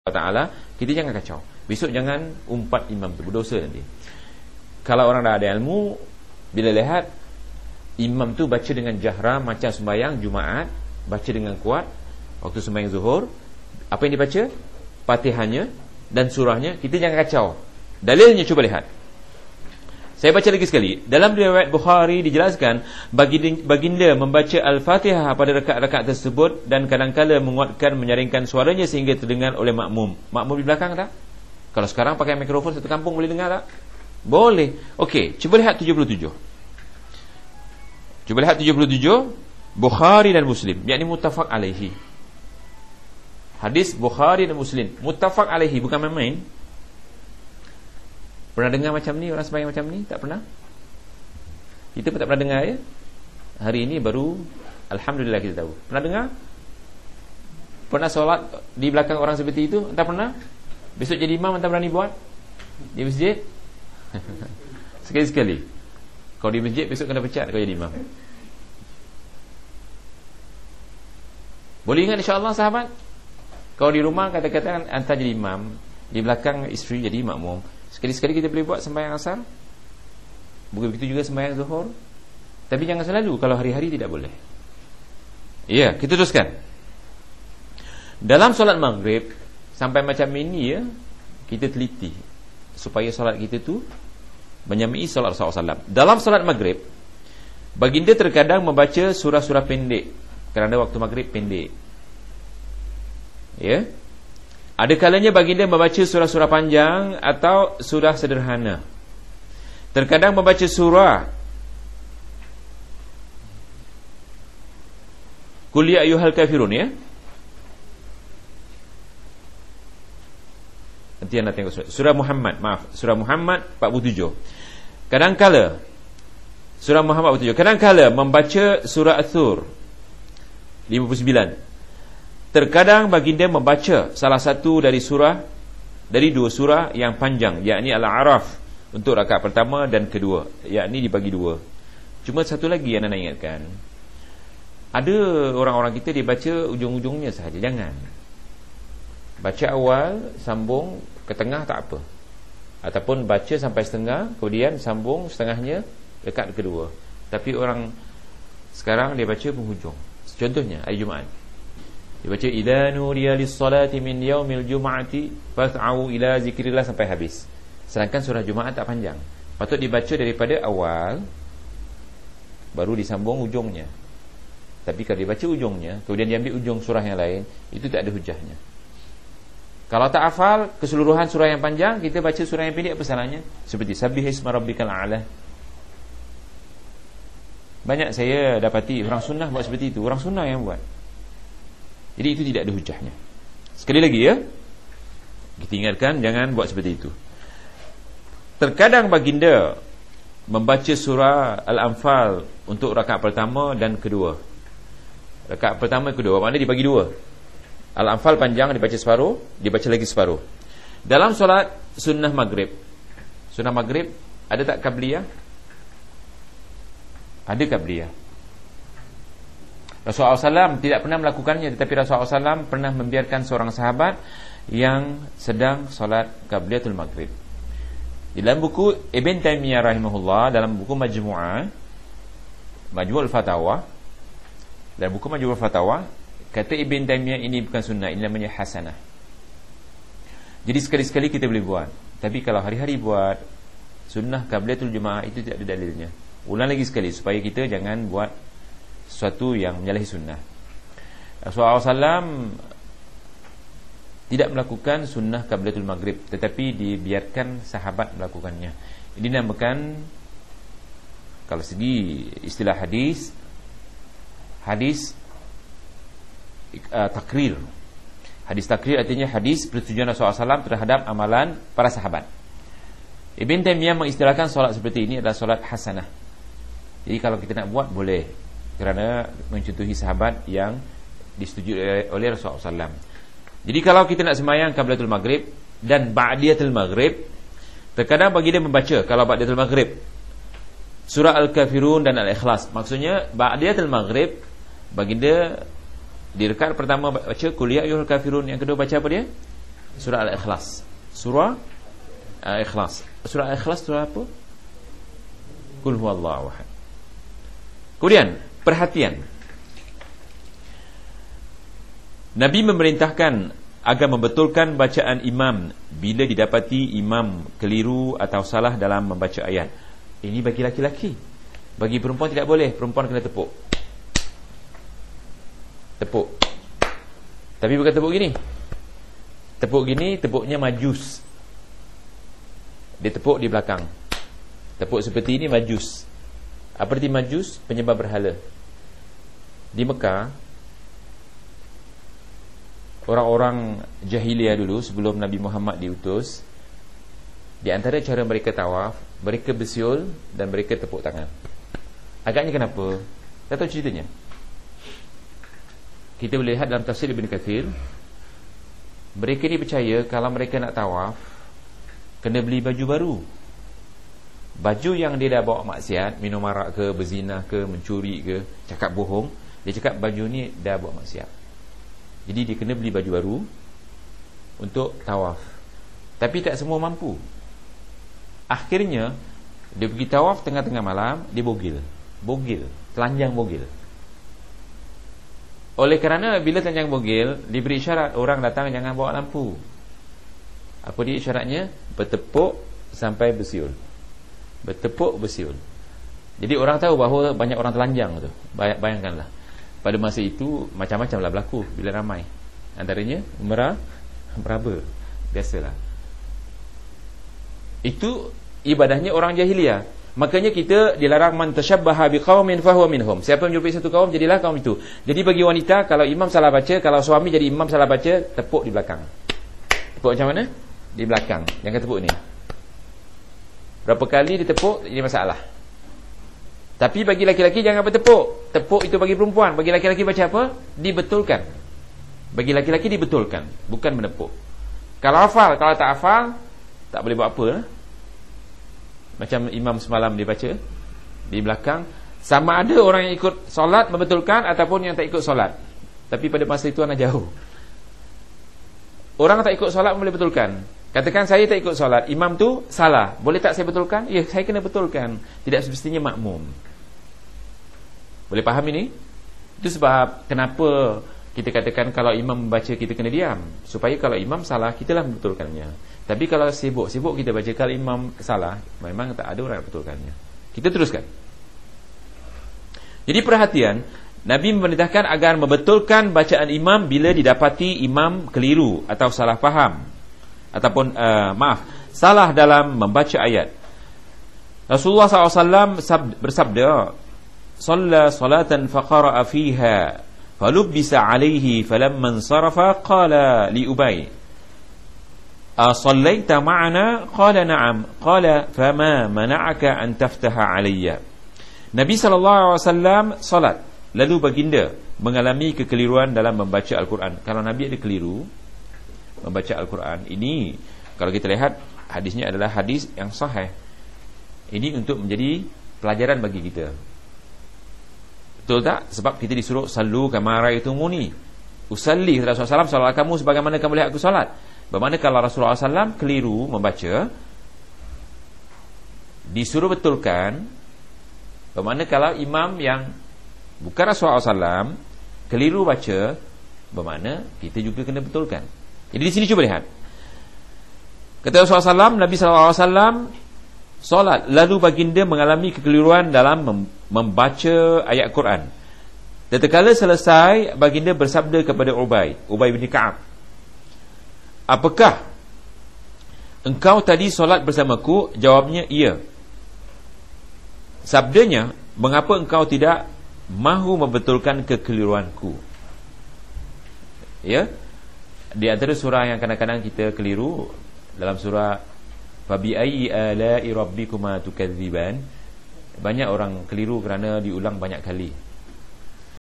Ta'ala, kita jangan kacau. Besok jangan umpat imam tu, berdosa nanti. Kalau orang dah ada ilmu, bila lihat imam tu baca dengan jahra macam sembahyang Jumaat, baca dengan kuat waktu sembahyang Zuhur, apa yang dibaca? Fatihahnya dan surahnya, kita jangan kacau. Dalilnya cuba lihat. Saya baca lagi sekali. Dalam riwayat Bukhari dijelaskan baginda membaca Al-Fatihah pada rakaat-rakaat tersebut dan kadang-kala menguatkan, menyaringkan suaranya sehingga terdengar oleh makmum. Makmum di belakang tak? Kalau sekarang pakai mikrofon satu kampung boleh dengar tak? Boleh. Okey, cuba lihat 77. Cuba lihat 77, Bukhari dan Muslim, yakni muttafaq alaihi. Hadis Bukhari dan Muslim, muttafaq alaihi, bukan main-main. Pernah dengar macam ni, orang sembahyang macam ni? Tak pernah. Kita pun tak pernah dengar ya. Hari ini baru alhamdulillah kita tahu. Pernah dengar? Pernah solat di belakang orang seperti itu? Tak pernah. Besok jadi imam tak berani buat di masjid? Sekali-sekali. Kalau di masjid besok kena pecat kau jadi imam. Boleh ingat insya-Allah sahabat? Kalau di rumah kata-kata hantar jadi imam, di belakang isteri jadi makmum. Sekali-sekali kita boleh buat sembahyang asar. Begitu juga sembahyang zuhur. Tapi jangan selalu, kalau hari-hari tidak boleh. Ya, kita teruskan. Dalam solat maghrib sampai macam ini ya, kita teliti supaya solat kita tu menyamai solat Rasulullah SAW. Dalam solat maghrib, baginda terkadang membaca surah-surah pendek kerana waktu maghrib pendek. Ya. Ada kalanya baginda membaca surah-surah panjang atau surah sederhana. Terkadang membaca surah Qul ya ayyuhal kafirun ya. Nanti anda tengok surah Muhammad, surah Muhammad 47. Kadangkala surah Muhammad 47, kadangkala membaca surah At-Tur 59. Terkadang baginda membaca salah satu dari dua surah yang panjang, yakni Al-A'raf untuk rakaat pertama dan kedua, yakni dibagi dua. Cuma satu lagi yang anda nak ingatkan. Ada orang-orang kita dia baca ujung-ujungnya sahaja, jangan. Baca awal, sambung ke tengah tak apa. Ataupun baca sampai setengah, kemudian sambung setengahnya dekat kedua. Tapi orang sekarang dia baca penghujung. Contohnya hari Jumaat, dia baca idza nudiya lis-salati min yaumil jum'ati fas'au ila zikrillah sampai habis. Sedangkan surah Jumaat tak panjang. Patut dibaca daripada awal baru disambung ujungnya. Tapi kalau dibaca ujungnya kemudian diambil ujung surah yang lain, itu tak ada hujahnya. Kalau tak hafal keseluruhan surah yang panjang, kita baca surah yang pendek, apa salahnya? Seperti Sabbihisma rabbikal a'la. Banyak saya dapati orang sunnah buat seperti itu. Orang sunnah yang buat. Jadi itu tidak ada hujahnya. Sekali lagi ya, kita ingatkan jangan buat seperti itu. Terkadang baginda membaca surah Al-Anfal untuk rakaat pertama dan kedua. Rakaat pertama dan kedua, maknanya dibagi dua. Al-Anfal panjang, dibaca separuh, dibaca lagi separuh. Dalam solat sunnah maghrib, sunnah maghrib ada tak qabliyah? Ada qabliyah. Rasulullah SAW tidak pernah melakukannya, tetapi Rasulullah SAW pernah membiarkan seorang sahabat yang sedang solat qabliyatul maghrib. Di dalam buku Ibn Taymiyah rahimahullah, dalam buku Majmu'ul Fatawa, dalam buku Majmu'ul Fatawa, kata Ibn Taymiyah ini bukan sunnah, ini namanya hasanah. Jadi sekali-sekali kita boleh buat. Tapi kalau hari-hari buat sunnah qabliyatul jemaah, itu tidak ada dalilnya. Ulang lagi sekali supaya kita jangan buat sesuatu yang menyalahi sunnah. Rasulullah SAW tidak melakukan sunnah qabliyatul maghrib, tetapi dibiarkan sahabat melakukannya. Ini dinamakan, kalau segi istilah hadis takrir. Hadis takrir artinya hadis persetujuan Rasulullah SAW terhadap amalan para sahabat. Ibn Taymiyah mengistilahkan solat seperti ini adalah solat hasanah. Jadi kalau kita nak buat boleh, kerana mencontohi sahabat yang disetujui oleh Rasulullah SAW. Jadi kalau kita nak sembahyang qablatul maghrib dan ba'diyatul maghrib, terkadang baginda membaca kalau ba'diyatul maghrib surah Al-Kafirun dan Al-Ikhlas. Maksudnya ba'diyatul maghrib baginda di rakaat pertama baca Qul ya ayyuhal kafirun, yang kedua baca apa dia? Surah Al-Ikhlas. Surah Al-Ikhlas. Surah Al-Ikhlas surah apa? Qul huwallahu ahad. Kemudian perhatian, Nabi memerintahkan agar membetulkan bacaan imam bila didapati imam keliru atau salah dalam membaca ayat. Ini bagi laki-laki. Bagi perempuan tidak boleh. Perempuan kena tepuk. Tepuk. Tapi bukan tepuk gini. Tepuk gini, tepuknya majus. Dia tepuk di belakang. Tepuk seperti ini majus. Apa arti majus? Penyembah berhala. Di Mekah, orang-orang jahiliyah dulu sebelum Nabi Muhammad diutus, di antara cara mereka tawaf, mereka bersiul dan mereka tepuk tangan. Agaknya kenapa? Tak tahu ceritanya. Kita boleh lihat dalam tafsir Ibn Kathir, mereka ni percaya kalau mereka nak tawaf, kena beli baju baru. Baju yang dia dah bawa maksiat, minum arak ke, berzina ke, mencuri ke, cakap bohong, dia cakap baju ni dah bawa maksiat. Jadi dia kena beli baju baru untuk tawaf. Tapi tak semua mampu. Akhirnya dia pergi tawaf tengah-tengah malam, dia bogil. Bogil, telanjang bogil. Oleh kerana bila telanjang bogil, diberi isyarat orang datang jangan bawa lampu. Apa dia isyaratnya? Bertepuk sampai bersiul. Bertepuk bersiul. Jadi orang tahu bahawa banyak orang telanjang tu. Bayangkanlah, pada masa itu macam-macamlah berlaku bila ramai. Antaranya meraba. Biasalah. Itu ibadahnya orang jahiliyah. Makanya kita dilarang man tashabbaha biqaumin fahuwa minhum. Siapa menyerupai satu kaum, jadilah kaum itu. Jadi bagi wanita, kalau imam salah baca, kalau suami jadi imam salah baca, tepuk di belakang. Tepuk macam mana? Di belakang. Jangan tepuk ni. Berapa kali ditepuk, jadi masalah. Tapi bagi laki-laki jangan bertepuk. Tepuk itu bagi perempuan. Bagi laki-laki baca apa? Dibetulkan. Bagi laki-laki dibetulkan, bukan menepuk. Kalau hafal, kalau tak hafal, tak boleh buat apa. Macam imam semalam dia baca di belakang. Sama ada orang yang ikut solat membetulkan ataupun yang tak ikut solat. Tapi pada masa itu anak jauh. Orang tak ikut solat boleh betulkan. Katakan saya tak ikut solat, imam tu salah, boleh tak saya betulkan? Ya, saya kena betulkan. Tidak semestinya makmum. Boleh faham ini? Itu sebab kenapa kita katakan kalau imam membaca kita kena diam, supaya kalau imam salah kitalah membetulkannya. Tapi kalau sibuk-sibuk kita baca, kalau imam salah, memang tak ada orang yang betulkannya. Kita teruskan. Jadi perhatian, Nabi memerintahkan agar membetulkan bacaan imam bila didapati imam keliru atau salah faham ataupun salah dalam membaca ayat. Rasulullah SAW bersabda, "Shalla salatan faqara'a fiha falubbisa 'alaihi falamma insarafa qala li Ubay, asallaita ma'ana? Qala na'am. Qala fama mana'aka an taftaha 'alayya." Nabi SAW salat, lalu baginda mengalami kekeliruan dalam membaca Al-Quran. Kalau Nabi ada keliru membaca Al-Quran, ini kalau kita lihat hadisnya adalah hadis yang sahih. Ini untuk menjadi pelajaran bagi kita. Betul tak? Sebab kita disuruh sallu kama ra'aitumuni usalli. Rasulullah SAW, salat kamu sebagaimana kamu lihat aku salat. Bermakna kalau Rasulullah SAW keliru membaca, disuruh betulkan. Bermakna kalau imam yang bukan Rasulullah SAW keliru baca, bermakna kita juga kena betulkan. Jadi di sini cuba lihat. Kata Rasulullah SAW, Nabi SAW solat, lalu baginda mengalami kekeliruan dalam membaca ayat Quran. Tatkala selesai, baginda bersabda kepada Ubay bin Ka'ab, "Apakah engkau tadi solat bersamaku?" Jawabnya, "Iya." Sabdanya, "Mengapa engkau tidak mahu membetulkan kekeliruanku?" Ya. Di antara surah yang kadang-kadang kita keliru, dalam surah Fabi ayyi ala'i rabbikuma tukadziban, banyak orang keliru kerana diulang banyak kali.